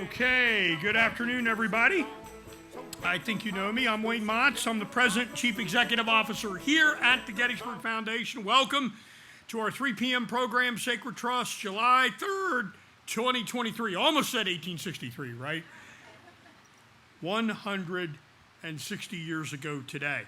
Okay, good afternoon, everybody. I think you know me. I'm Wayne Motz. I'm the President and Chief Executive Officer here at the Gettysburg Foundation. Welcome to our 3 p.m. program, Sacred Trust, July 3rd, 2023. Almost said 1863, right? 160 years ago today.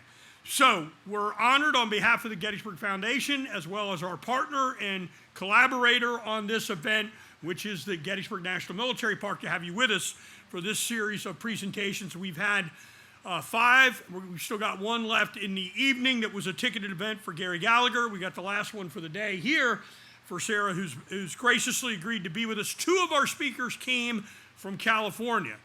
So we're honored on behalf of the Gettysburg Foundation, as well as our partner and collaborator on this event, which is the Gettysburg National Military Park, to have you with us for this series of presentations. We've had 5. We've still got 1 left in the evening that was a ticketed event for Gary Gallagher. We got the last one for the day here for Sarah, who's graciously agreed to be with us. 2 of our speakers came from California.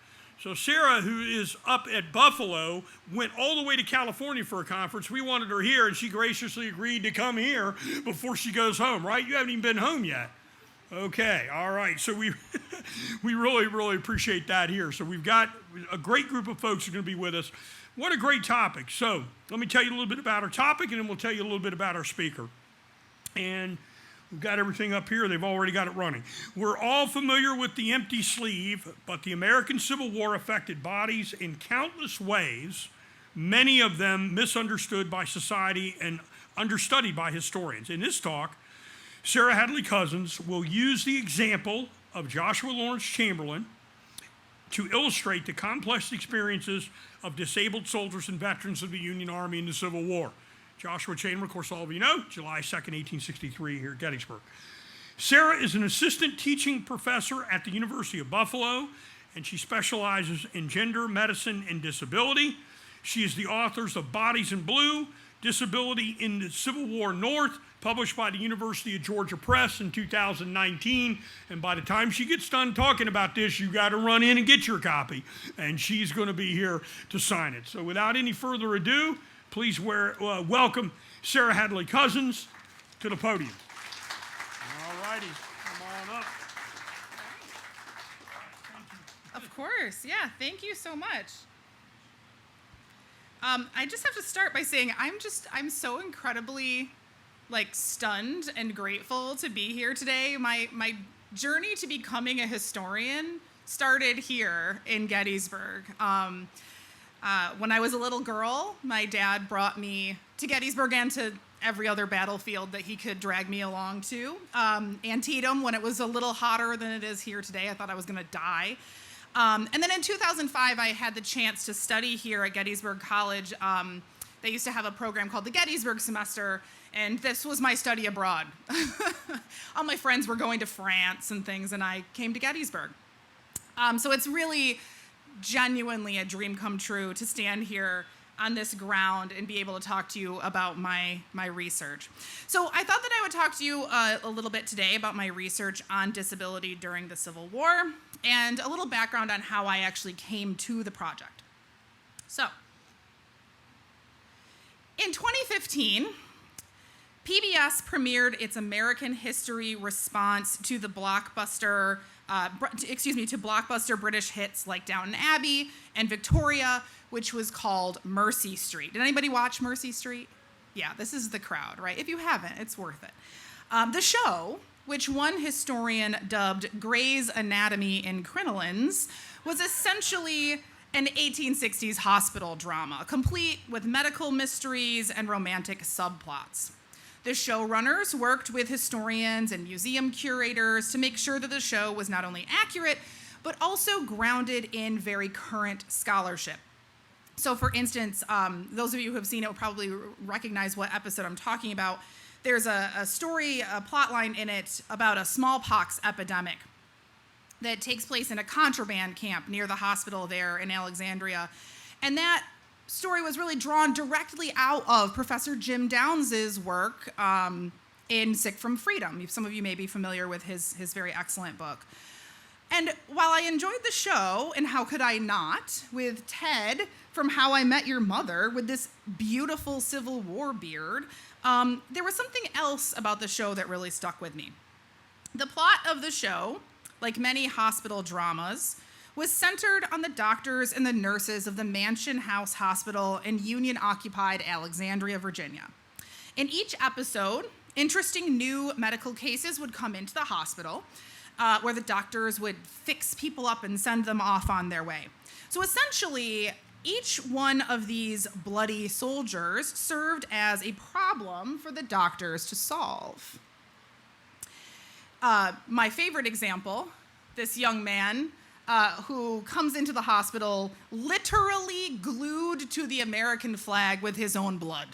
So Sarah, who is up at Buffalo, went all the way to California for a conference. We wanted her here, and she graciously agreed to come here before she goes home, right? You haven't even been home yet. Okay, all right. So we really appreciate that here. So we've got a great group of folks who are going to be with us. What a great topic. So let me tell you a little bit about our topic, and then we'll tell you a little bit about our speaker. And we've got everything up here. They've already got it running. We're all familiar with the empty sleeve, but the American Civil War affected bodies in countless ways, many of them misunderstood by society and understudied by historians. In this talk, Sarah Handley-Cousins will use the example of Joshua Lawrence Chamberlain to illustrate the complex experiences of disabled soldiers and veterans of the Union Army in the Civil War. Joshua Chamberlain, of course, all of you know, July 2nd, 1863 here at Gettysburg. Sarah is an assistant teaching professor at the University of Buffalo, and she specializes in gender, medicine, and disability. She is the author of Bodies in Blue, Disability in the Civil War North, published by the University of Georgia Press in 2019. And by the time she gets done talking about this, you got to run in and get your copy. And she's going to be here to sign it. So without any further ado, please welcome Sarah Handley-Cousins to the podium. All righty, come on up. Of course, yeah, thank you so much. I just have to start by saying I'm so incredibly stunned and grateful to be here today. My journey to becoming a historian started here in Gettysburg. When I was a little girl, my dad brought me to Gettysburg and to every other battlefield that he could drag me along to. Antietam, when it was a little hotter than it is here today, I thought I was going to die. And then in 2005, I had the chance to study here at Gettysburg College. They used to have a program called the Gettysburg Semester, and this was my study abroad. All my friends were going to France and things, and I came to Gettysburg. So it's really genuinely a dream come true to stand here on this ground and be able to talk to you about my research. So I thought that I would talk to you a little bit today about my research on disability during the Civil War and a little background on how I actually came to the project. So, in 2015, PBS premiered its American history response to the blockbuster British hits like Downton Abbey and Victoria, which was called Mercy Street. Did anybody watch Mercy Street? Yeah, this is the crowd, right? If you haven't, it's worth it. The show, which one historian dubbed Grey's Anatomy in Crinolines, was essentially an 1860s hospital drama, complete with medical mysteries and romantic subplots. The showrunners worked with historians and museum curators to make sure that the show was not only accurate, but also grounded in very current scholarship. So for instance, those of you who have seen it will probably recognize what episode I'm talking about. There's a story, a plot line in it about a smallpox epidemic that takes place in a contraband camp near the hospital there in Alexandria. And that story was really drawn directly out of Professor Jim Downes's work in Sick from Freedom. Some of you may be familiar with his very excellent book. And while I enjoyed the show, and how could I not, with Ted from How I Met Your Mother with this beautiful Civil War beard, there was something else about the show that really stuck with me. The plot of the show, like many hospital dramas, was centered on the doctors and the nurses of the Mansion House Hospital in Union-occupied Alexandria, Virginia. In each episode, interesting new medical cases would come into the hospital, where the doctors would fix people up and send them off on their way. So essentially, each one of these bloody soldiers served as a problem for the doctors to solve. My favorite example, this young man who comes into the hospital literally glued to the American flag with his own blood.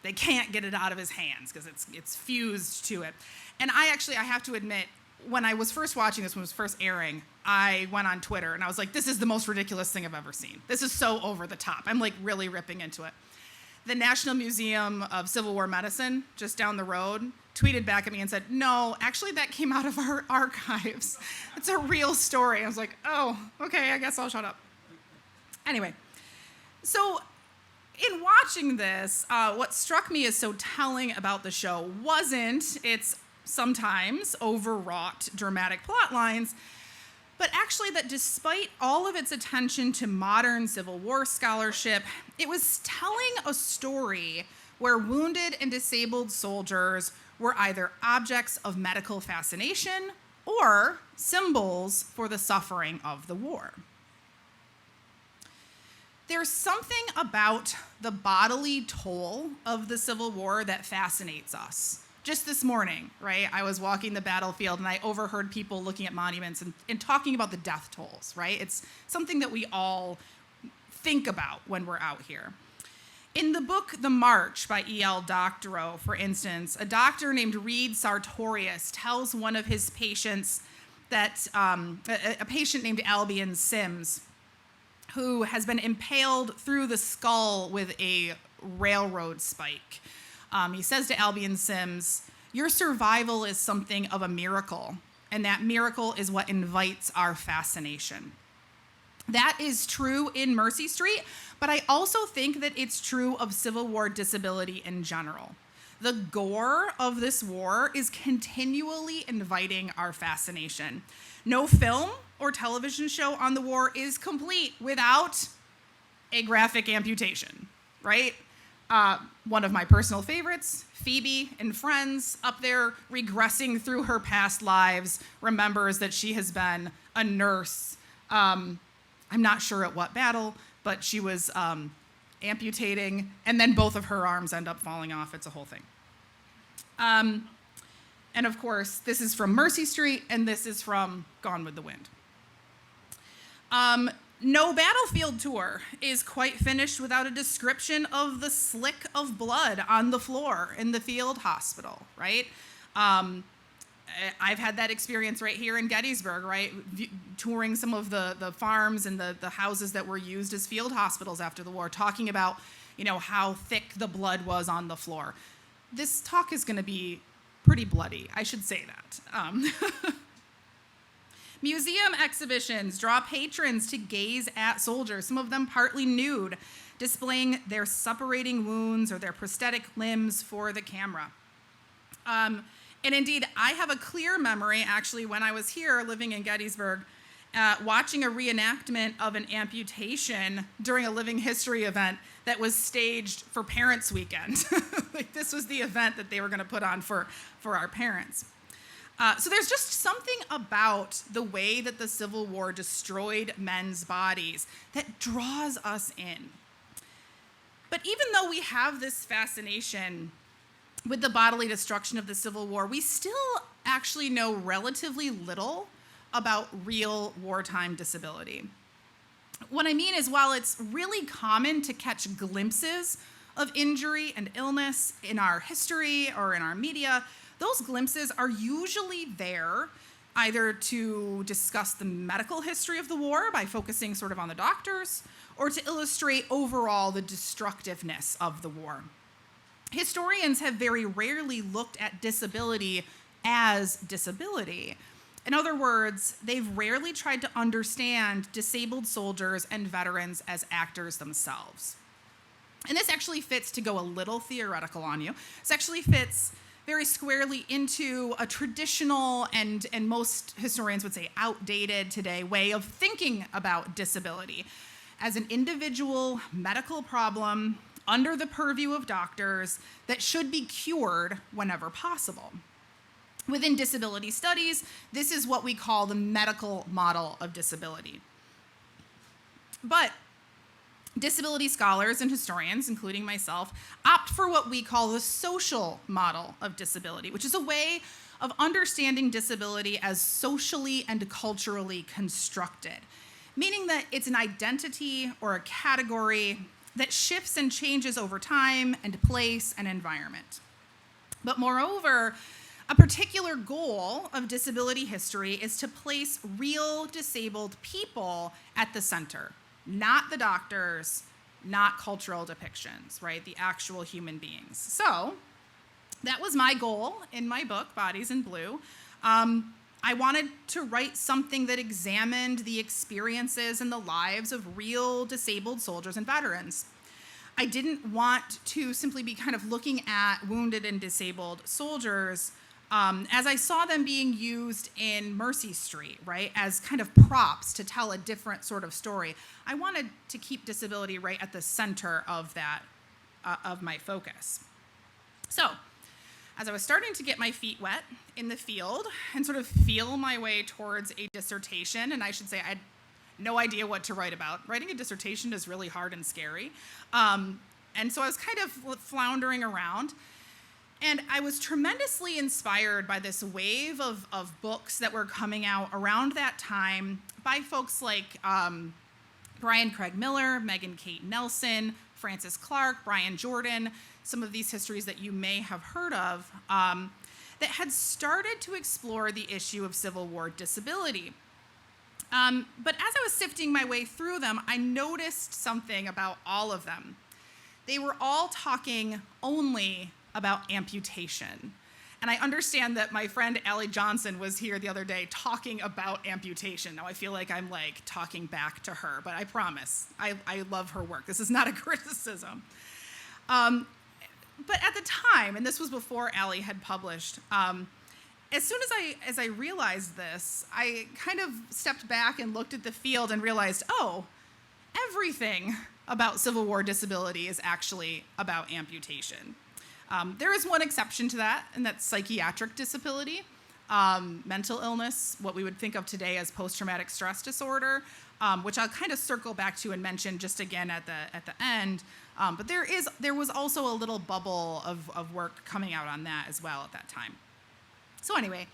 They can't get it out of his hands because it's fused to it. And I have to admit, when I was first watching this, when it was first airing, I went on Twitter and I was like, this is the most ridiculous thing I've ever seen. This is so over the top. I'm like really ripping into it. The National Museum of Civil War Medicine, just down the road, tweeted back at me and said, no, actually that came out of our archives. It's a real story. I was like, oh, okay, I guess I'll shut up. Anyway, so in watching this, what struck me as so telling about the show wasn't its sometimes overwrought dramatic plot lines, but actually that despite all of its attention to modern Civil War scholarship, it was telling a story where wounded and disabled soldiers were either objects of medical fascination or symbols for the suffering of the war. There's something about the bodily toll of the Civil War that fascinates us. Just this morning, right, I was walking the battlefield and I overheard people looking at monuments and talking about the death tolls, right? It's something that we all think about when we're out here. In the book The March by E.L. Doctorow, for instance, a doctor named Reaves Salient tells one of his patients that, a patient named Albion Sims, who has been impaled through the skull with a railroad spike. He says to Albion Sims, your survival is something of a miracle, and that miracle is what invites our fascination. That is true in Mercy Street, but I also think that it's true of Civil War disability in general. The gore of this war is continually inviting our fascination. No film or television show on the war is complete without a graphic amputation, right? One of my personal favorites, Phoebe in Friends, up there regressing through her past lives, remembers that she has been a nurse. I'm not sure at what battle, but she was amputating, and then both of her arms end up falling off. It's a whole thing. And of course, this is from Mercy Street, and this is from Gone with the Wind. No battlefield tour is quite finished without a description of the slick of blood on the floor in the field hospital, right? I've had that experience right here in Gettysburg, right? Touring some of the farms and the houses that were used as field hospitals after the war, talking about, how thick the blood was on the floor. This talk is going to be pretty bloody, I should say that. Museum exhibitions draw patrons to gaze at soldiers, some of them partly nude, displaying their suppurating wounds or their prosthetic limbs for the camera. And indeed, I have a clear memory, actually, when I was here living in Gettysburg, watching a reenactment of an amputation during a living history event that was staged for Parents' Weekend. Like, this was the event that they were going to put on for our parents. So there's just something about the way that the Civil War destroyed men's bodies that draws us in. But even though we have this fascination with the bodily destruction of the Civil War, we still actually know relatively little about real wartime disability. What I mean is, while it's really common to catch glimpses of injury and illness in our history or in our media, those glimpses are usually there either to discuss the medical history of the war by focusing sort of on the doctors, or to illustrate overall the destructiveness of the war. Historians have very rarely looked at disability as disability. In other words, they've rarely tried to understand disabled soldiers and veterans as actors themselves. And this actually fits, to go a little theoretical on you, this actually fits very squarely into a traditional and most historians would say outdated today way of thinking about disability as an individual medical problem under the purview of doctors that should be cured whenever possible. Within disability studies, this is what we call the medical model of disability. But disability scholars and historians, including myself, opt for what we call the social model of disability, which is a way of understanding disability as socially and culturally constructed, meaning that it's an identity or a category that shifts and changes over time and place and environment. But moreover, a particular goal of disability history is to place real disabled people at the center, not the doctors, not cultural depictions, right? The actual human beings. So that was my goal in my book, Bodies in Blue. I wanted to write something that examined the experiences and the lives of real disabled soldiers and veterans. I didn't want to simply be kind of looking at wounded and disabled soldiers as I saw them being used in Mercy Street, right, as kind of props to tell a different sort of story. I wanted to keep disability right at the center of that, of my focus. So, as I was starting to get my feet wet in the field and sort of feel my way towards a dissertation, and I should say I had no idea what to write about. Writing a dissertation is really hard and scary. And so I was kind of floundering around. And I was tremendously inspired by this wave of books that were coming out around that time by folks like Brian Craig Miller, Megan Kate Nelson, Francis Clark, Brian Jordan, some of these histories that you may have heard of, that had started to explore the issue of Civil War disability. But as I was sifting my way through them, I noticed something about all of them. They were all talking only about amputation. And I understand that my friend Allie Johnson was here the other day talking about amputation. Now I feel like I'm like talking back to her, but I promise, I love her work. This is not a criticism. But at the time, and this was before Allie had published, as soon as I realized this, I kind of stepped back and looked at the field and realized, oh, everything about Civil War disability is actually about amputation. There is one exception to that, and that's psychiatric disability, mental illness, what we would think of today as post-traumatic stress disorder, which I'll kind of circle back to and mention just again at the end. But there was also a little bubble of work coming out on that as well at that time. So anyway,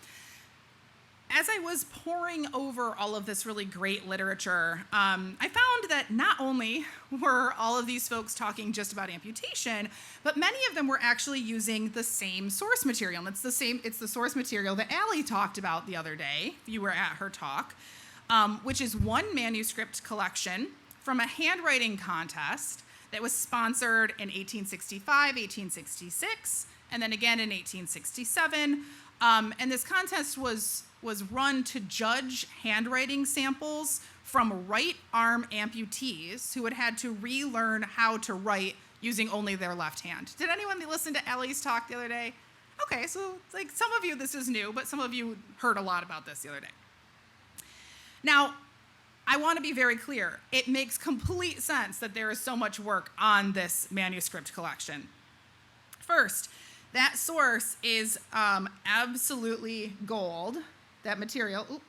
as I was poring over all of this really great literature, I found that not only were all of these folks talking just about amputation, but many of them were actually using the same source material. And it's the source material that Allie talked about the other day, if you were at her talk, which is one manuscript collection from a handwriting contest that was sponsored in 1865, 1866, and then again in 1867. And this contest was run to judge handwriting samples from right arm amputees who had to relearn how to write using only their left hand. Did anyone listen to Ellie's talk the other day? Okay, so like some of you this is new, but some of you heard a lot about this the other day. Now, I want to be very clear. It makes complete sense that there is so much work on this manuscript collection. First, that source is absolutely gold, that material.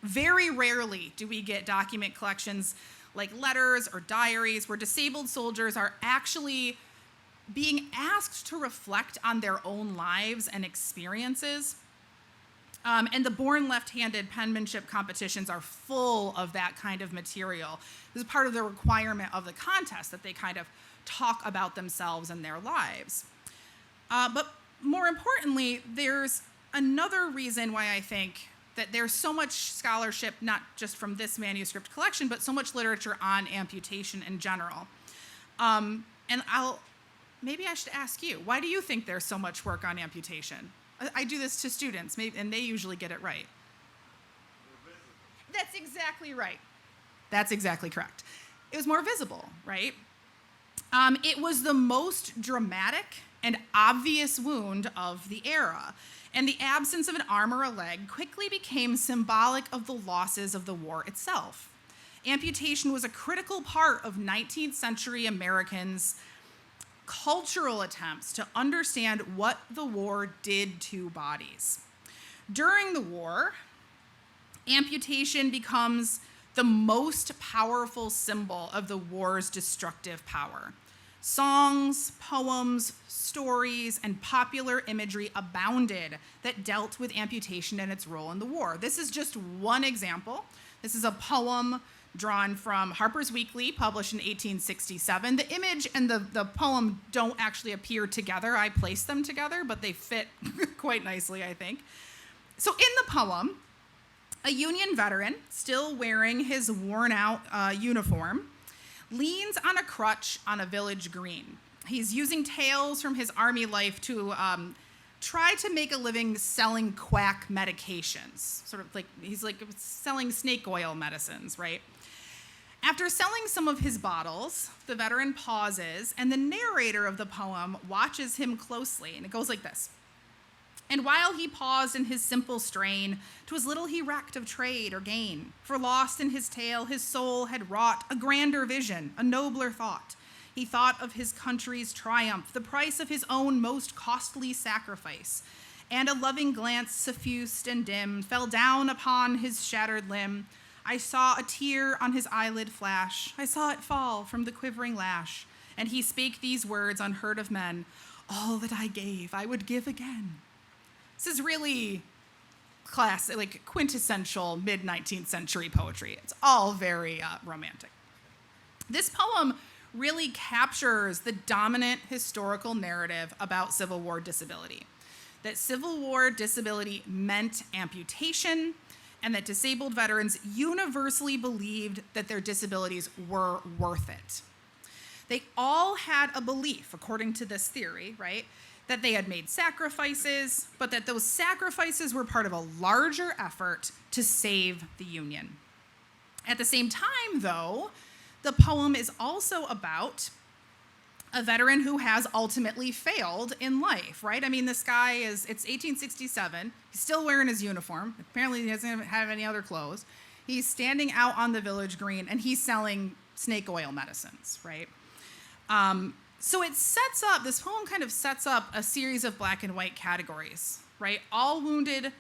Very rarely do we get document collections like letters or diaries where disabled soldiers are actually being asked to reflect on their own lives and experiences. And the Born Left-Handed penmanship competitions are full of that kind of material. This is part of the requirement of the contest, that they kind of talk about themselves and their lives. But more importantly, there's another reason why I think that there's so much scholarship, not just from this manuscript collection, but so much literature on amputation in general. And maybe I should ask you, why do you think there's so much work on amputation? I do this to students, and they usually get it right. That's exactly right. That's exactly correct. It was more visible, right? It was the most dramatic and obvious wound of the era, and the absence of an arm or a leg quickly became symbolic of the losses of the war itself. Amputation was a critical part of 19th century Americans' cultural attempts to understand what the war did to bodies. During the war, amputation becomes the most powerful symbol of the war's destructive power. Songs, poems, stories, and popular imagery abounded that dealt with amputation and its role in the war. This is just one example. This is a poem drawn from Harper's Weekly, published in 1867. The image and the poem don't actually appear together. I placed them together, but they fit quite nicely, I think. So in the poem, a Union veteran, still wearing his worn-out uniform, leans on a crutch on a village green. He's using tales from his army life to try to make a living selling quack medications. Sort of like, he's like selling snake oil medicines, right? After selling some of his bottles, the veteran pauses, and the narrator of the poem watches him closely, and it goes like this. And while he paused in his simple strain, 'twas little he recked of trade or gain, for lost in his tale his soul had wrought a grander vision, a nobler thought. He thought of his country's triumph, the price of his own most costly sacrifice, and a loving glance suffused and dim fell down upon his shattered limb. I saw a tear on his eyelid flash, I saw it fall from the quivering lash, and he spake these words unheard of men, all that I gave I would give again. This is really classic, like quintessential mid-19th century poetry. It's all very romantic. This poem really captures the dominant historical narrative about Civil War disability. That Civil War disability meant amputation, and that disabled veterans universally believed that their disabilities were worth it. They all had a belief, according to this theory, right, that they had made sacrifices, but that those sacrifices were part of a larger effort to save the Union. At the same time, though, the poem is also about a veteran who has ultimately failed in life, right? I mean, this guy it's 1867. He's still wearing his uniform. Apparently, he doesn't have any other clothes. He's standing out on the village green, and he's selling snake oil medicines, right? So this poem kind of sets up a series of black and white categories, right? All wounded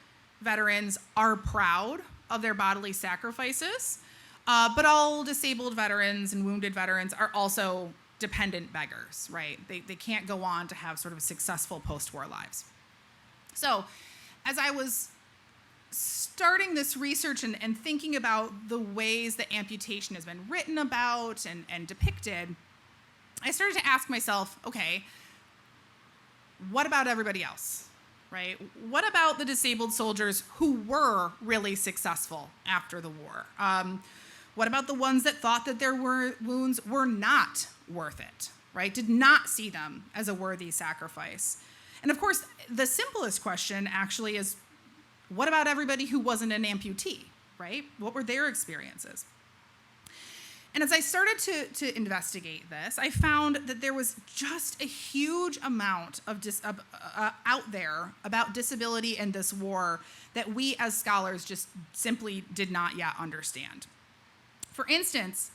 veterans are proud of their bodily sacrifices, but all disabled veterans and wounded veterans are also dependent beggars, right? They can't go on to have sort of successful post-war lives. So as I was starting this research and thinking about the ways that amputation has been written about and depicted, I started to ask myself, okay, what about everybody else, right? What about the disabled soldiers who were really successful after the war? What about the ones that thought that their wounds were not worth it, right? Did not see them as a worthy sacrifice? And of course, the simplest question actually is, what about everybody who wasn't an amputee, right? What were their experiences? And as I started to investigate this, I found that there was just a huge amount of out there about disability in this war that we as scholars just simply did not yet understand. For instance,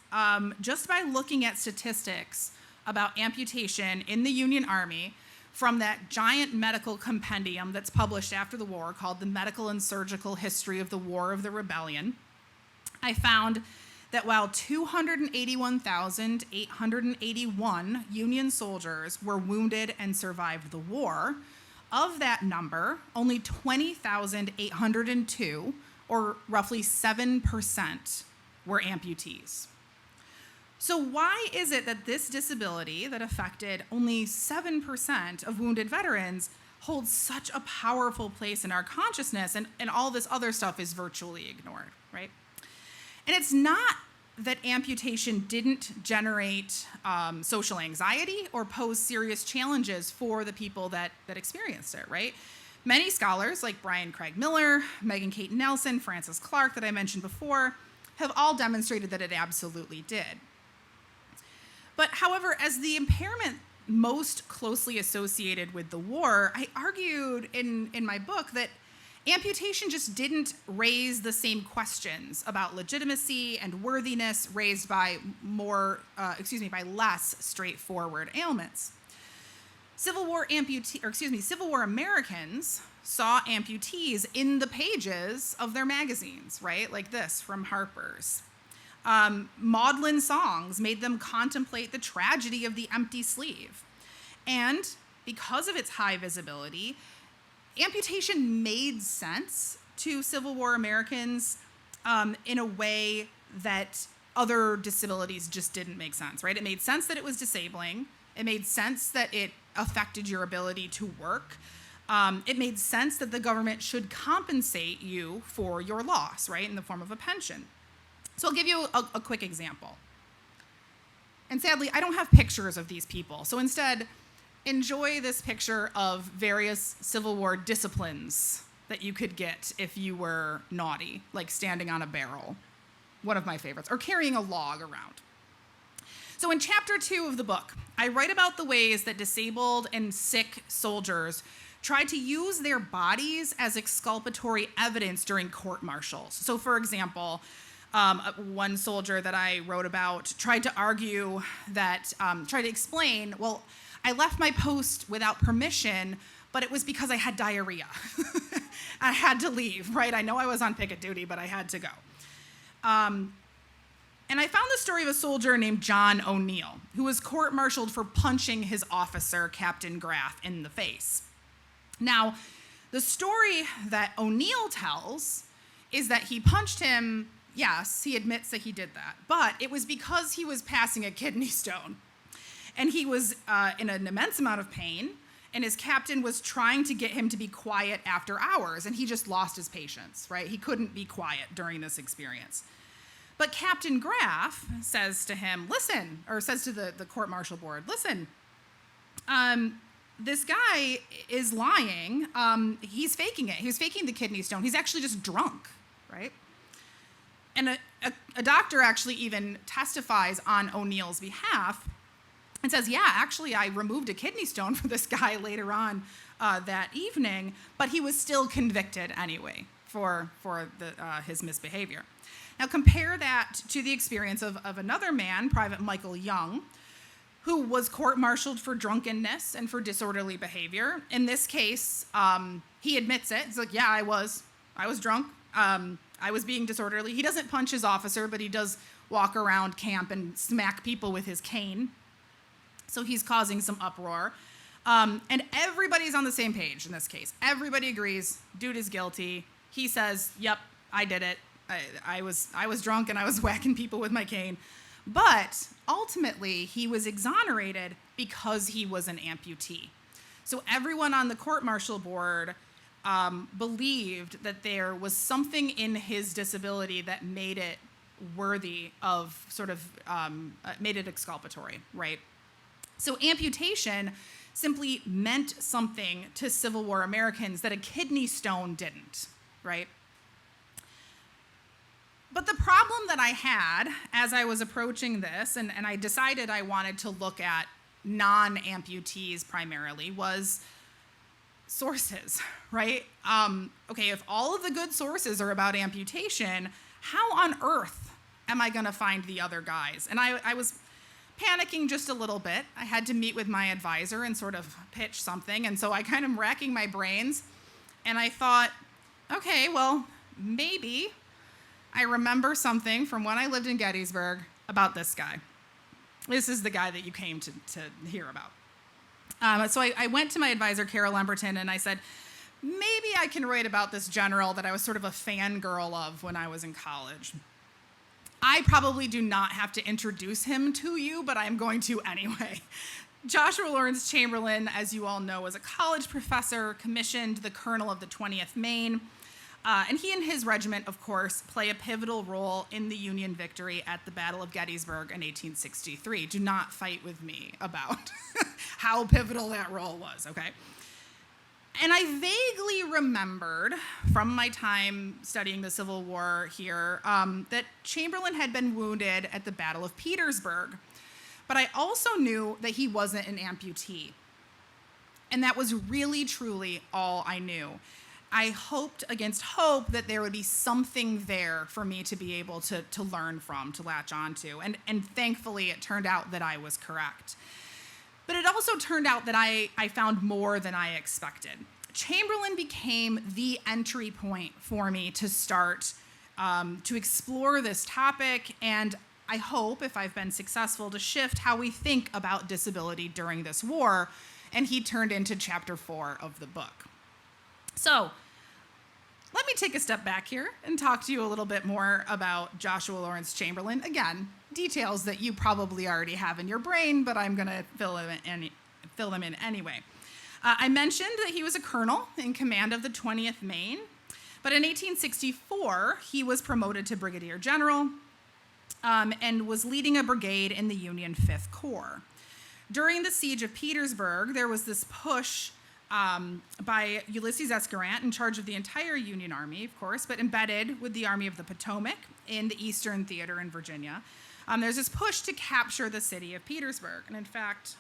just by looking at statistics about amputation in the Union Army from that giant medical compendium that's published after the war called The Medical and Surgical History of the War of the Rebellion, I found that while 281,881 Union soldiers were wounded and survived the war, of that number, only 20,802, or roughly 7%, were amputees. So why is it that this disability that affected only 7% of wounded veterans holds such a powerful place in our consciousness and all this other stuff is virtually ignored, right? And it's not that amputation didn't generate social anxiety or pose serious challenges for the people that experienced it, right? Many scholars, like Brian Craig Miller, Megan Kate Nelson, Frances Clark, that I mentioned before, have all demonstrated that it absolutely did. But however, as the impairment most closely associated with the war, I argued in my book that amputation just didn't raise the same questions about legitimacy and worthiness raised by by less straightforward ailments. Civil War Americans saw amputees in the pages of their magazines, right? Like this from Harper's. Maudlin songs made them contemplate the tragedy of the empty sleeve. And because of its high visibility, amputation made sense to Civil War Americans in a way that other disabilities just didn't make sense, right? It made sense that it was disabling. It made sense that it affected your ability to work. It made sense that the government should compensate you for your loss, right, in the form of a pension. So I'll give you a quick example. And sadly, I don't have pictures of these people. So instead, enjoy this picture of various Civil War disciplines that you could get if you were naughty, like standing on a barrel, one of my favorites, or carrying a log around. So in chapter 2 of the book, I write about the ways that disabled and sick soldiers tried to use their bodies as exculpatory evidence during court-martials. So for example, one soldier that I wrote about tried to argue that, tried to explain, well, I left my post without permission, but it was because I had diarrhea. I had to leave, right? I know I was on picket duty, but I had to go. And I found the story of a soldier named John O'Neill, who was court-martialed for punching his officer, Captain Graff, in the face. Now, the story that O'Neill tells is that he punched him. Yes, he admits that he did that, but it was because he was passing a kidney stone. And he was in an immense amount of pain, and his captain was trying to get him to be quiet after hours, and he just lost his patience, right? He couldn't be quiet during this experience. But Captain Graff says to him, listen, or says to the court-martial board, listen, this guy is lying. He's faking it. He was faking the kidney stone. He's actually just drunk, right? And a doctor actually even testifies on O'Neill's behalf and says, yeah, actually, I removed a kidney stone for this guy later on that evening, but he was still convicted anyway for his misbehavior. Now, compare that to the experience of another man, Private Michael Young, who was court-martialed for drunkenness and for disorderly behavior. In this case, he admits it. He's like, yeah, I was drunk. I was being disorderly. He doesn't punch his officer, but he does walk around camp and smack people with his cane. So he's causing some uproar. And everybody's on the same page in this case. Everybody agrees, dude is guilty. He says, yep, I did it. I was drunk and I was whacking people with my cane. But ultimately, he was exonerated because he was an amputee. So everyone on the court-martial board believed that there was something in his disability that made it worthy of made it exculpatory, right? So amputation simply meant something to Civil War Americans that a kidney stone didn't, right? But the problem that I had as I was approaching this, and I decided I wanted to look at non-amputees primarily, was sources, right? Okay, if all of the good sources are about amputation, how on earth am I gonna find the other guys? And I was panicking just a little bit. I had to meet with my advisor and sort of pitch something, and so I kind of racking my brains, and I thought, okay, well, maybe I remember something from when I lived in Gettysburg about this guy. This is the guy that you came to hear about. So I went to my advisor, Carol Lemberton, and I said, maybe I can write about this general that I was sort of a fangirl of when I was in college. I probably do not have to introduce him to you, but I'm going to anyway. Joshua Lawrence Chamberlain, as you all know, was a college professor, commissioned the colonel of the 20th Maine. And he and his regiment, of course, play a pivotal role in the Union victory at the Battle of Gettysburg in 1863. Do not fight with me about how pivotal that role was, okay? And I vaguely remembered from my time studying the Civil War here that Chamberlain had been wounded at the Battle of Petersburg. But I also knew that he wasn't an amputee. And that was really, truly all I knew. I hoped against hope that there would be something there for me to be able to learn from, to latch onto. And thankfully, it turned out that I was correct. But it also turned out that I found more than I expected. Chamberlain became the entry point for me to start to explore this topic, and I hope, if I've been successful, to shift how we think about disability during this war, and he turned into chapter 4 of the book. So, let me take a step back here and talk to you a little bit more about Joshua Lawrence Chamberlain. Again, details that you probably already have in your brain, but I'm going to fill them in anyway. I mentioned that he was a colonel in command of the 20th Maine, but in 1864, he was promoted to brigadier general and was leading a brigade in the Union 5th Corps. During the siege of Petersburg, there was this push by Ulysses S. Grant, in charge of the entire Union Army, of course, but embedded with the Army of the Potomac in the Eastern Theater in Virginia. There's this push to capture the city of Petersburg. And in fact,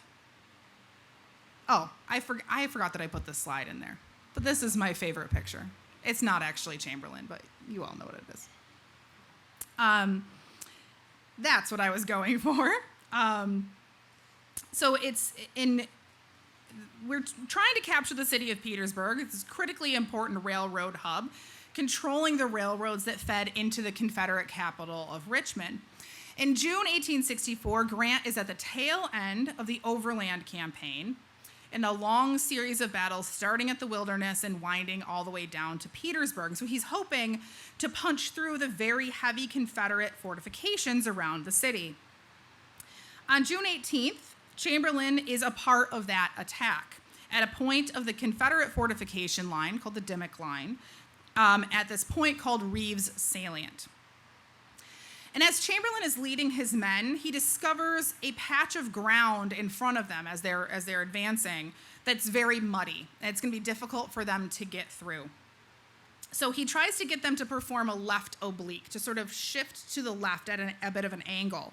I forgot that I put this slide in there. But this is my favorite picture. It's not actually Chamberlain, but you all know what it is. That's what I was going for. We're trying to capture the city of Petersburg. It's a critically important railroad hub, controlling the railroads that fed into the Confederate capital of Richmond. In June 1864, Grant is at the tail end of the Overland Campaign in a long series of battles starting at the Wilderness and winding all the way down to Petersburg. So he's hoping to punch through the very heavy Confederate fortifications around the city. On June 18th, Chamberlain is a part of that attack at a point of the Confederate fortification line called the Dimmock Line, at this point called Reaves Salient. And as Chamberlain is leading his men, he discovers a patch of ground in front of them as they're advancing that's very muddy, and it's going to be difficult for them to get through. So he tries to get them to perform a left oblique, to sort of shift to the left at a bit of an angle,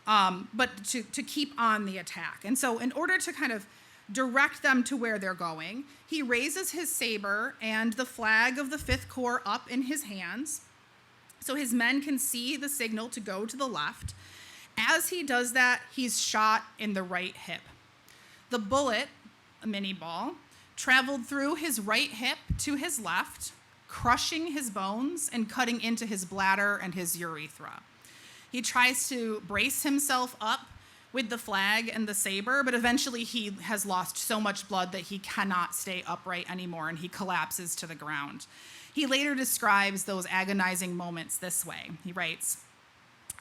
but to keep on the attack. And so in order to kind of direct them to where they're going, he raises his saber and the flag of the 5th Corps up in his hands so his men can see the signal to go to the left. As he does that, he's shot in the right hip. The bullet, a mini ball, traveled through his right hip to his left, crushing his bones and cutting into his bladder and his urethra. He tries to brace himself up with the flag and the saber, but eventually he has lost so much blood that he cannot stay upright anymore, and he collapses to the ground. He later describes those agonizing moments this way. He writes,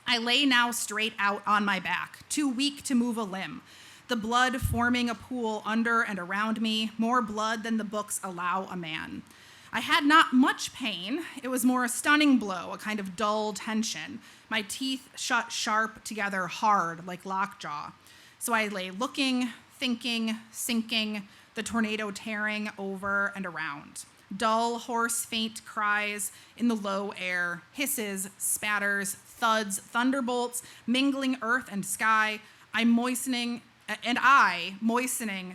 "I lay now straight out on my back, too weak to move a limb, the blood forming a pool under and around me, more blood than the books allow a man. I had not much pain. It was more a stunning blow, a kind of dull tension. My teeth shut sharp together hard like lockjaw. So I lay looking, thinking, sinking, the tornado tearing over and around. Dull, hoarse, faint cries in the low air, hisses, spatters, thuds, thunderbolts, mingling earth and sky. I moistening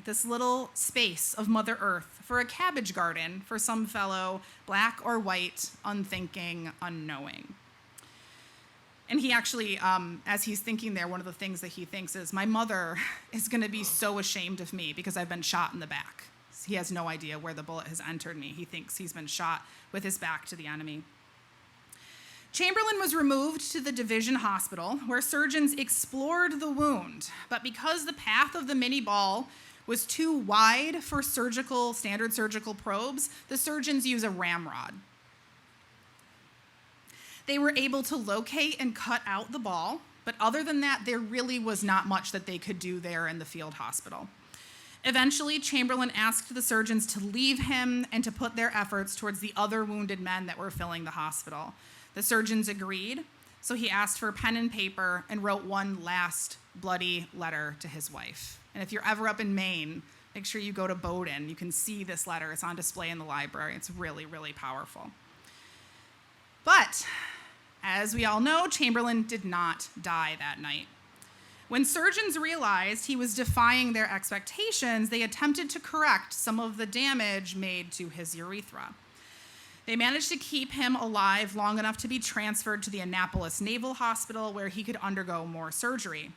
this little space of Mother Earth for a cabbage garden for some fellow, black or white, unthinking, unknowing." And he actually, as he's thinking there, one of the things that he thinks is, my mother is going to be so ashamed of me because I've been shot in the back. He has no idea where the bullet has entered me. He thinks he's been shot with his back to the enemy. Chamberlain was removed to the division hospital where surgeons explored the wound, but because the path of the mini ball was too wide for standard surgical probes, the surgeons use a ramrod. They were able to locate and cut out the ball, but other than that, there really was not much that they could do there in the field hospital. Eventually, Chamberlain asked the surgeons to leave him and to put their efforts towards the other wounded men that were filling the hospital. The surgeons agreed, so he asked for pen and paper and wrote one last bloody letter to his wife. And if you're ever up in Maine, make sure you go to Bowdoin. You can see this letter. It's on display in the library. It's really, really powerful. But, as we all know, Chamberlain did not die that night. When surgeons realized he was defying their expectations, they attempted to correct some of the damage made to his urethra. They managed to keep him alive long enough to be transferred to the Annapolis Naval Hospital, where he could undergo more surgery.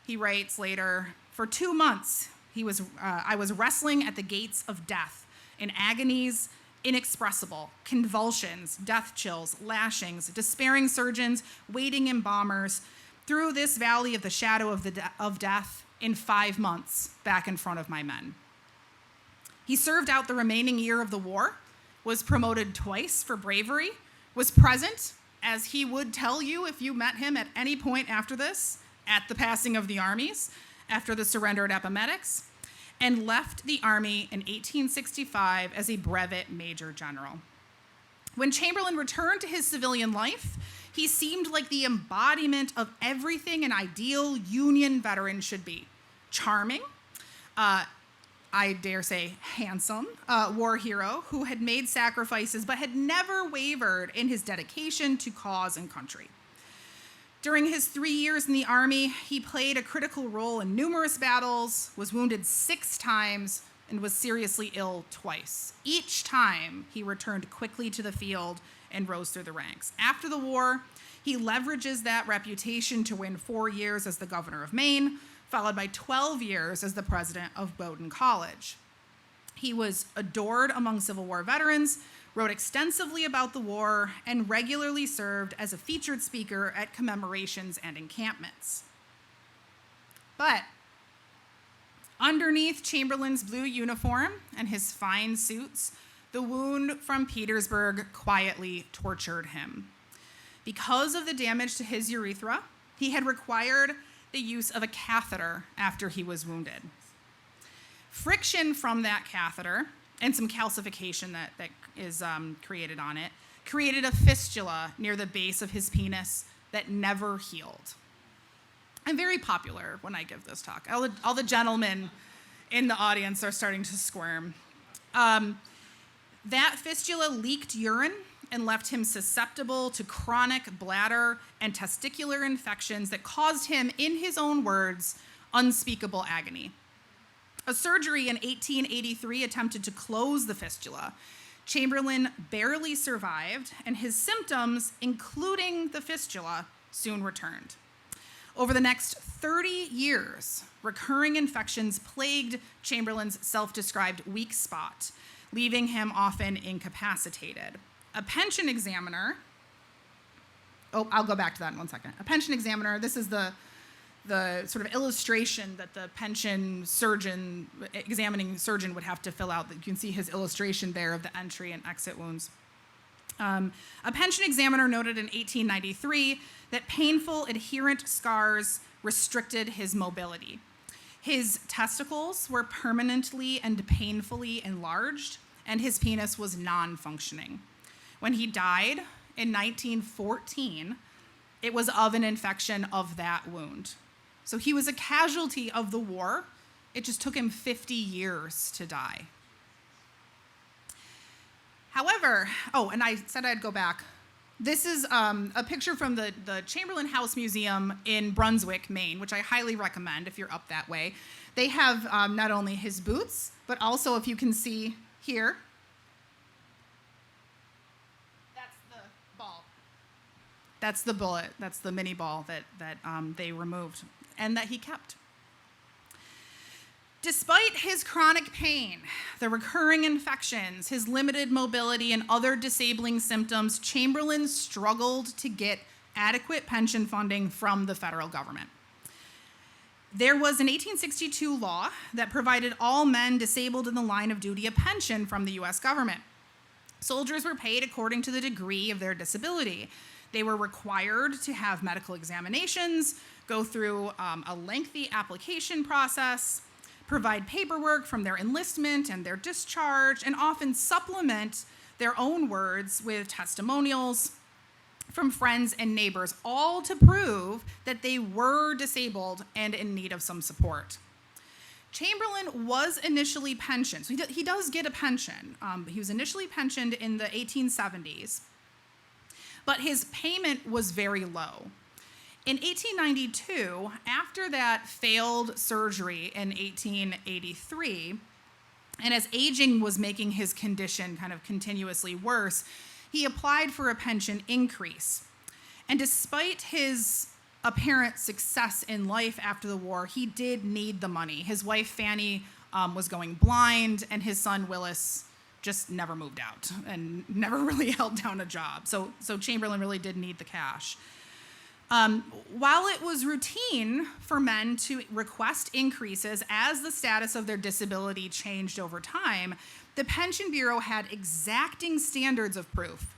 He writes later, For 2 months, I was wrestling at the gates of death in agonies inexpressible, convulsions, death chills, lashings, despairing surgeons, waiting embalmers, through this valley of the shadow of death in 5 months back in front of my men. He served out the remaining year of the war, was promoted twice for bravery, was present, as he would tell you if you met him at any point after this, at the passing of the armies, after the surrender at Appomattox, and left the Army in 1865 as a brevet major general. When Chamberlain returned to his civilian life, he seemed like the embodiment of everything an ideal Union veteran should be. Charming, I dare say handsome, war hero who had made sacrifices but had never wavered in his dedication to cause and country. During his 3 years in the Army, he played a critical role in numerous battles, was wounded 6 times, and was seriously ill twice. Each time, he returned quickly to the field and rose through the ranks. After the war, he leverages that reputation to win 4 years as the governor of Maine, followed by 12 years as the president of Bowdoin College. He was adored among Civil War veterans, wrote extensively about the war, and regularly served as a featured speaker at commemorations and encampments. But underneath Chamberlain's blue uniform and his fine suits, the wound from Petersburg quietly tortured him. Because of the damage to his urethra, he had required the use of a catheter after he was wounded. Friction from that catheter and some calcification that is created on it created a fistula near the base of his penis that never healed. I'm very popular when I give this talk. All the gentlemen in the audience are starting to squirm. That fistula leaked urine and left him susceptible to chronic bladder and testicular infections that caused him, in his own words, unspeakable agony. A surgery in 1883 attempted to close the fistula. Chamberlain barely survived, and his symptoms, including the fistula, soon returned. Over the next 30 years, recurring infections plagued Chamberlain's self-described weak spot, leaving him often incapacitated. A pension examiner, I'll go back to that in 1 second. A pension examiner, this is the sort of illustration that the pension surgeon, examining surgeon would have to fill out. You can see his illustration there of the entry and exit wounds. A pension examiner noted in 1893 that painful adherent scars restricted his mobility. His testicles were permanently and painfully enlarged, and his penis was non-functioning. When he died in 1914, it was of an infection of that wound. So he was a casualty of the war. It just took him 50 years to die. However, and I said I'd go back. This is a picture from the Chamberlain House Museum in Brunswick, Maine, which I highly recommend if you're up that way. They have not only his boots, but also, if you can see here, that's the ball. That's the bullet. That's the mini ball that they removed and that he kept. Despite his chronic pain, the recurring infections, his limited mobility, and other disabling symptoms, Chamberlain struggled to get adequate pension funding from the federal government. There was an 1862 law that provided all men disabled in the line of duty a pension from the U.S. government. Soldiers were paid according to the degree of their disability. They were required to have medical examinations, go through a lengthy application process, provide paperwork from their enlistment and their discharge, and often supplement their own words with testimonials from friends and neighbors, all to prove that they were disabled and in need of some support. Chamberlain was initially pensioned, so he does get a pension. He was initially pensioned in the 1870s, but his payment was very low. In 1892, after that failed surgery in 1883, and as aging was making his condition kind of continuously worse, he applied for a pension increase. And despite his apparent success in life after the war, he did need the money. His wife, Fanny, was going blind, and his son, Willis, just never moved out and never really held down a job. So Chamberlain really did need the cash. While it was routine for men to request increases as the status of their disability changed over time, the Pension Bureau had exacting standards of proof.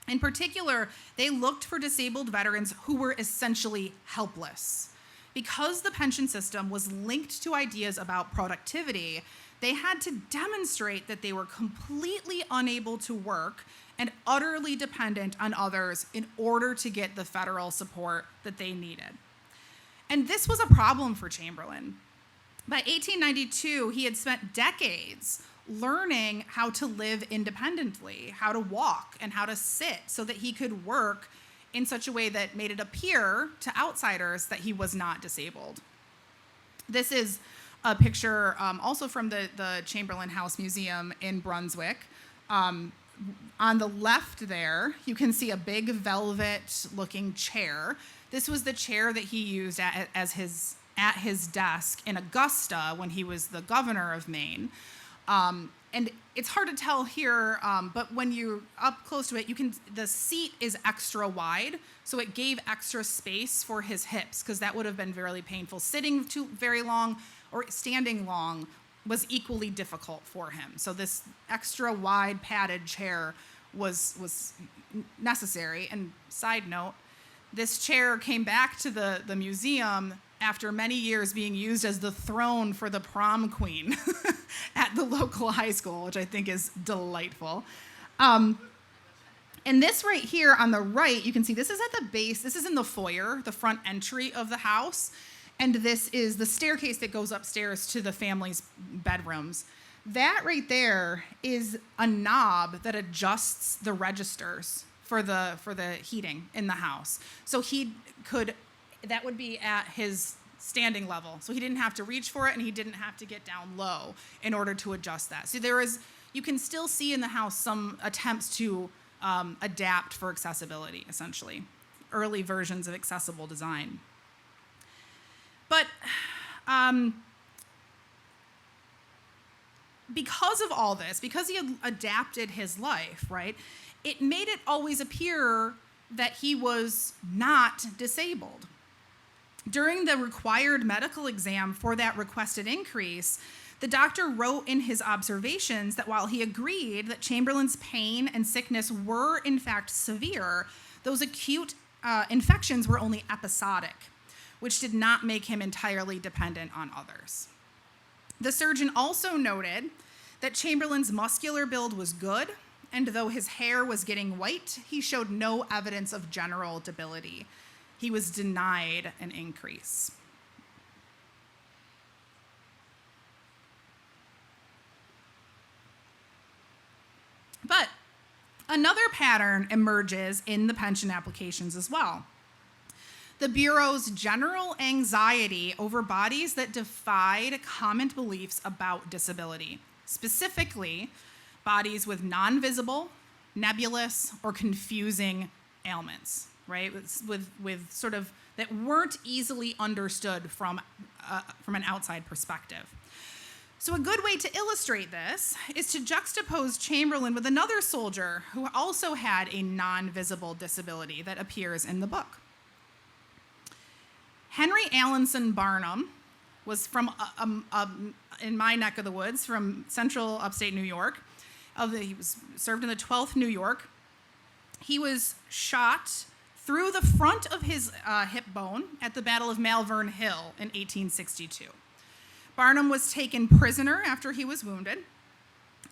In particular, they looked for disabled veterans who were essentially helpless. Because the pension system was linked to ideas about productivity, they had to demonstrate that they were completely unable to work and utterly dependent on others in order to get the federal support that they needed. And this was a problem for Chamberlain. By 1892, he had spent decades learning how to live independently, how to walk and how to sit so that he could work in such a way that made it appear to outsiders that he was not disabled. This is a picture also from the Chamberlain House Museum in Brunswick. On the left there, you can see a big velvet-looking chair. This was the chair that he used at his desk in Augusta when he was the governor of Maine. And it's hard to tell here, but when you're up close to it, the seat is extra wide, so it gave extra space for his hips, because that would have been very painful. Sitting very long or standing long was equally difficult for him. So this extra wide padded chair was necessary. And side note, this chair came back to the museum after many years being used as the throne for the prom queen at the local high school, which I think is delightful. And this right here on the right, you can see this is at the base. This is in the foyer, the front entry of the house. And this is the staircase that goes upstairs to the family's bedrooms. That right there is a knob that adjusts the registers for the heating in the house. So that would be at his standing level. So he didn't have to reach for it, and he didn't have to get down low in order to adjust that. So you can still see in the house some attempts to adapt for accessibility, essentially. Early versions of accessible design. But because of all this, because he had adapted his life, right, it made it always appear that he was not disabled. During the required medical exam for that requested increase, the doctor wrote in his observations that while he agreed that Chamberlain's pain and sickness were in fact severe, those acute infections were only episodic, which did not make him entirely dependent on others. The surgeon also noted that Chamberlain's muscular build was good, and though his hair was getting white, he showed no evidence of general debility. He was denied an increase. But another pattern emerges in the pension applications as well. The Bureau's general anxiety over bodies that defied common beliefs about disability, specifically bodies with non-visible, nebulous, or confusing ailments, right? With sort of that weren't easily understood from an outside perspective. So a good way to illustrate this is to juxtapose Chamberlain with another soldier who also had a non-visible disability that appears in the book. Henry Allenson Barnum was from in my neck of the woods, from central upstate New York. He was served in the 12th New York. He was shot through the front of his hip bone at the Battle of Malvern Hill in 1862. Barnum was taken prisoner after he was wounded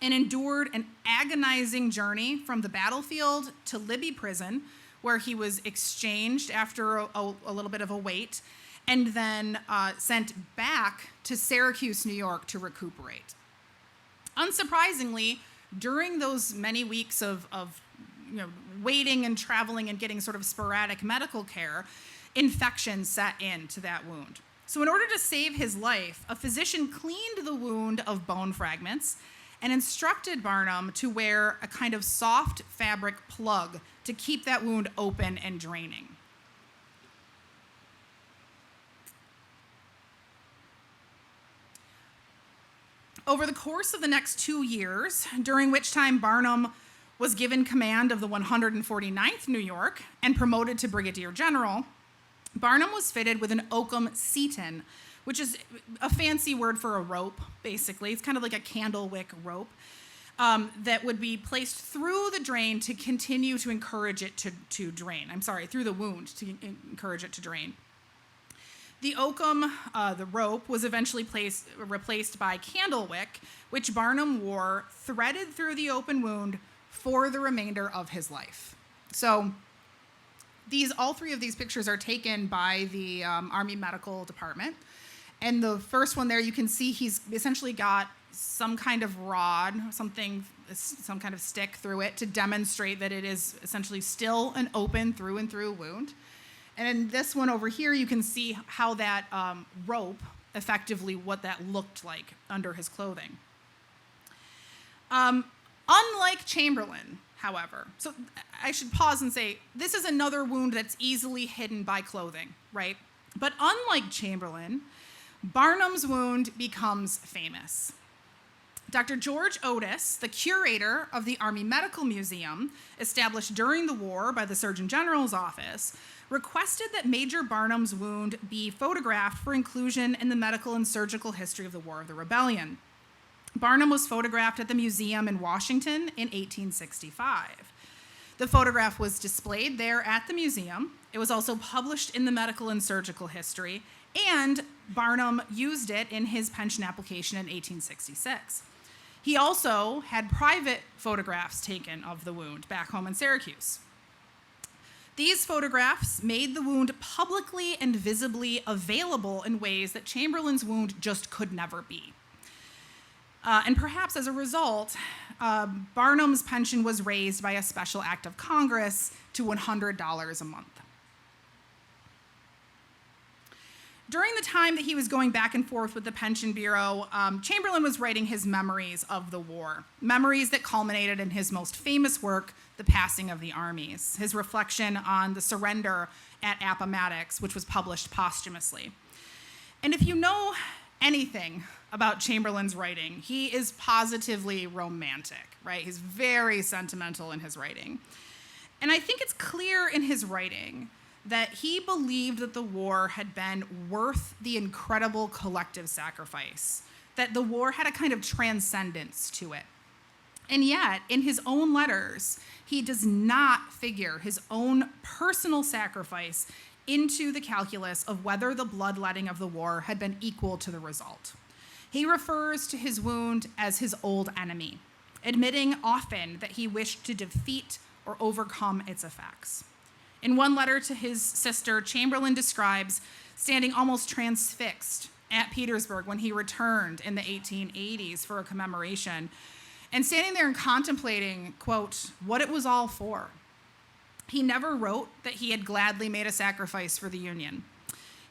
and endured an agonizing journey from the battlefield to Libby Prison, where he was exchanged after a little bit of a wait, and then sent back to Syracuse, New York to recuperate. Unsurprisingly, during those many weeks of waiting and traveling and getting sort of sporadic medical care, infection set into that wound. So in order to save his life, a physician cleaned the wound of bone fragments and instructed Barnum to wear a kind of soft fabric plug to keep that wound open and draining. Over the course of the next 2 years, during which time Barnum was given command of the 149th New York and promoted to brigadier general, Barnum was fitted with an oakum seton, which is a fancy word for a rope, basically. It's kind of like a candle wick rope that would be placed through the drain to continue to encourage it to drain. Through the wound to encourage it to drain. The oakum, the rope, was eventually replaced by candle wick, which Barnum wore threaded through the open wound for the remainder of his life. So all three of these pictures are taken by the Army Medical Department. And the first one there, you can see he's essentially got some kind of rod, some kind of stick through it to demonstrate that it is essentially still an open through and through wound. And in this one over here, you can see how that rope, effectively what that looked like under his clothing. Unlike Chamberlain, however, so I should pause and say, this is another wound that's easily hidden by clothing, right? But unlike Chamberlain, Barnum's wound becomes famous. Dr. George Otis, the curator of the Army Medical Museum, established during the war by the Surgeon General's office, requested that Major Barnum's wound be photographed for inclusion in the medical and surgical history of the War of the Rebellion. Barnum was photographed at the museum in Washington in 1865. The photograph was displayed there at the museum. It was also published in the medical and surgical history, and Barnum used it in his pension application in 1866. He also had private photographs taken of the wound back home in Syracuse. These photographs made the wound publicly and visibly available in ways that Chamberlain's wound just could never be. And perhaps as a result, Barnum's pension was raised by a special act of Congress to $100 a month. During the time that he was going back and forth with the Pension Bureau, Chamberlain was writing his memories of the war, memories that culminated in his most famous work, The Passing of the Armies, his reflection on the surrender at Appomattox, which was published posthumously. And if you know anything about Chamberlain's writing, he is positively romantic, right? He's very sentimental in his writing. And I think it's clear in his writing that he believed that the war had been worth the incredible collective sacrifice, that the war had a kind of transcendence to it. And yet, in his own letters, he does not figure his own personal sacrifice into the calculus of whether the bloodletting of the war had been equal to the result. He refers to his wound as his old enemy, admitting often that he wished to defeat or overcome its effects. In one letter to his sister, Chamberlain describes standing almost transfixed at Petersburg when he returned in the 1880s for a commemoration, and standing there and contemplating, quote, what it was all for. He never wrote that he had gladly made a sacrifice for the Union.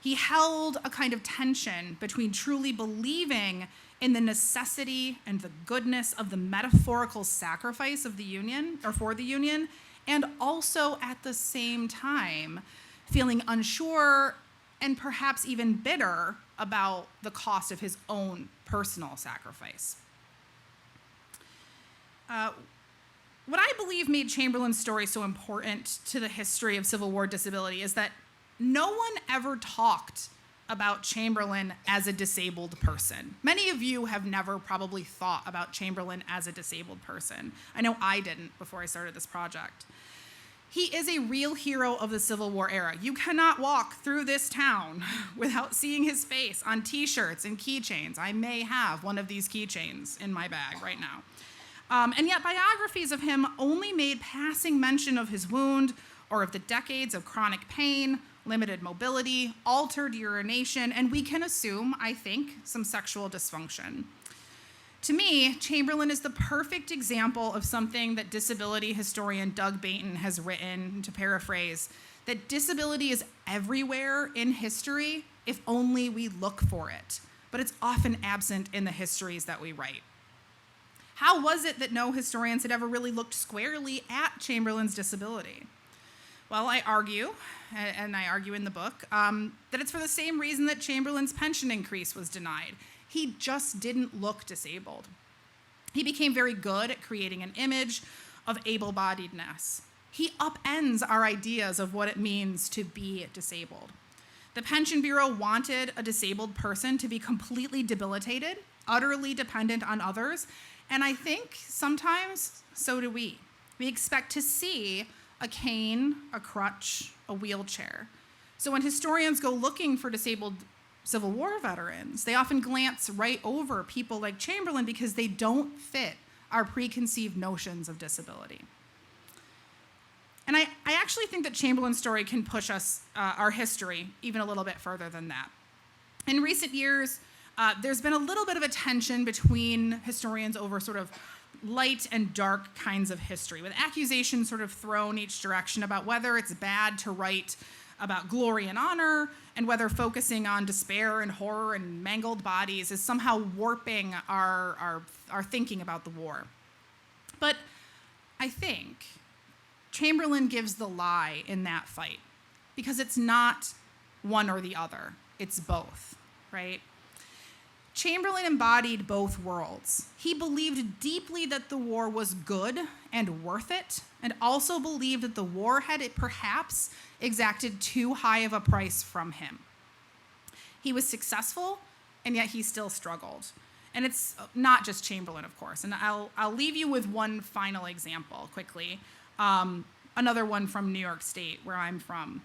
He held a kind of tension between truly believing in the necessity and the goodness of the metaphorical sacrifice of the Union, or for the Union, and also at the same time feeling unsure and perhaps even bitter about the cost of his own personal sacrifice. What I believe made Chamberlain's story so important to the history of Civil War disability is that no one ever talked about Chamberlain as a disabled person. Many of you have never probably thought about Chamberlain as a disabled person. I know I didn't before I started this project. He is a real hero of the Civil War era. You cannot walk through this town without seeing his face on t-shirts and keychains. I may have one of these keychains in my bag right now. And yet biographies of him only made passing mention of his wound or of the decades of chronic pain, limited mobility, altered urination, and we can assume, I think, some sexual dysfunction. To me, Chamberlain is the perfect example of something that disability historian Doug Bainton has written, to paraphrase, that disability is everywhere in history if only we look for it, but it's often absent in the histories that we write. How was it that no historians had ever really looked squarely at Chamberlain's disability? Well, I argue, and I argue in the book, that it's for the same reason that Chamberlain's pension increase was denied. he just didn't look disabled. He became very good at creating an image of able-bodiedness. He upends our ideas of what it means to be disabled. The Pension Bureau wanted a disabled person to be completely debilitated, utterly dependent on others, and I think sometimes so do we. We expect to see a cane, a crutch, a wheelchair. So when historians go looking for disabled Civil War veterans, they often glance right over people like Chamberlain because they don't fit our preconceived notions of disability. And I actually think that Chamberlain's story can push us, our history, even a little bit further than that. In recent years, there's been a little bit of a tension between historians over sort of light and dark kinds of history, with accusations sort of thrown each direction about whether it's bad to write about glory and honor, and whether focusing on despair and horror and mangled bodies is somehow warping our thinking about the war. But I think Chamberlain gives the lie in that fight, because it's not one or the other, it's both, right? Chamberlain embodied both worlds. He believed deeply that the war was good and worth it, and also believed that the war had perhaps exacted too high of a price from him. He was successful, and yet he still struggled. And it's not just Chamberlain, of course. And I'll leave you with one final example quickly. Another one from New York State, where I'm from.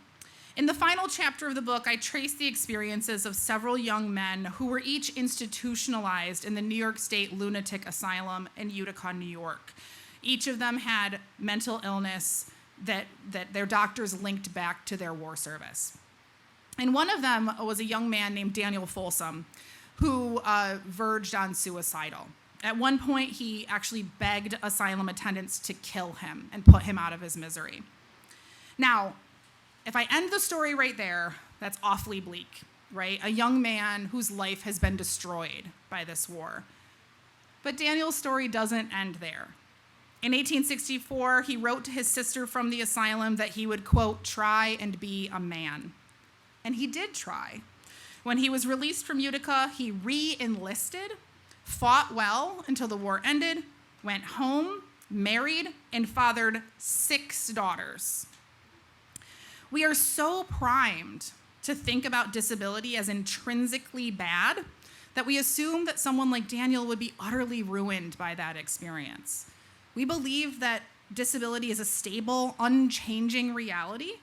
In the final chapter of the book, I trace the experiences of several young men who were each institutionalized in the New York State Lunatic Asylum in Utica, New York. Each of them had mental illness that their doctors linked back to their war service. And one of them was a young man named Daniel Folsom, who verged on suicidal. At one point, he actually begged asylum attendants to kill him and put him out of his misery. Now, if I end the story right there, that's awfully bleak, right? A young man whose life has been destroyed by this war. But Daniel's story doesn't end there. In 1864, he wrote to his sister from the asylum that he would, quote, try and be a man. And he did try. When he was released from Utica, he re-enlisted, fought well until the war ended, went home, married, and fathered 6 daughters. We are so primed to think about disability as intrinsically bad that we assume that someone like Daniel would be utterly ruined by that experience. We believe that disability is a stable, unchanging reality.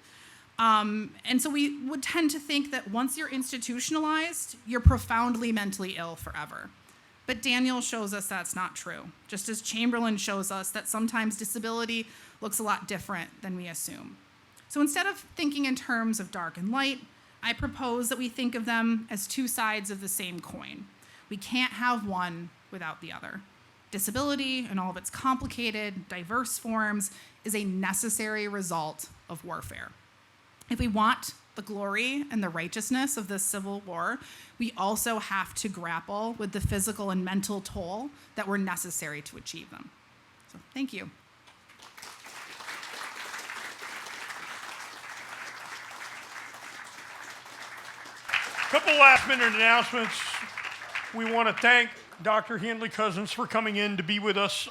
And so we would tend to think that once you're institutionalized, you're profoundly mentally ill forever. But Daniel shows us that's not true, just as Chamberlain shows us that sometimes disability looks a lot different than we assume. So instead of thinking in terms of dark and light, I propose that we think of them as 2 sides of the same coin. We can't have one without the other. Disability, in all of its complicated, diverse forms, is a necessary result of warfare. If we want the glory and the righteousness of this Civil War, we also have to grapple with the physical and mental toll that were necessary to achieve them. So, thank you. Couple last-minute announcements. We want to thank Dr. Handley-Cousins for coming in to be with us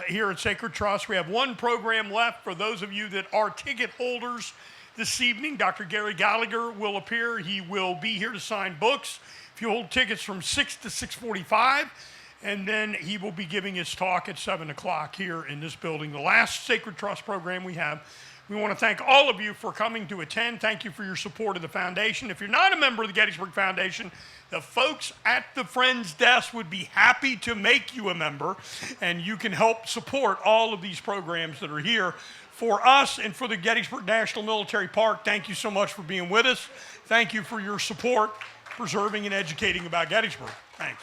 here at Sacred Trust. We have one program left for those of you that are ticket holders this evening. Dr. Gary Gallagher will appear. He will be here to sign books. If you hold tickets from 6 to 6:45, and then he will be giving his talk at 7 o'clock here in this building, the last Sacred Trust program we have. We want to thank all of you for coming to attend. Thank you for your support of the foundation. If you're not a member of the Gettysburg Foundation, the folks at the Friends Desk would be happy to make you a member, and you can help support all of these programs that are here. For us and for the Gettysburg National Military Park, thank you so much for being with us. Thank you for your support, preserving and educating about Gettysburg. Thanks.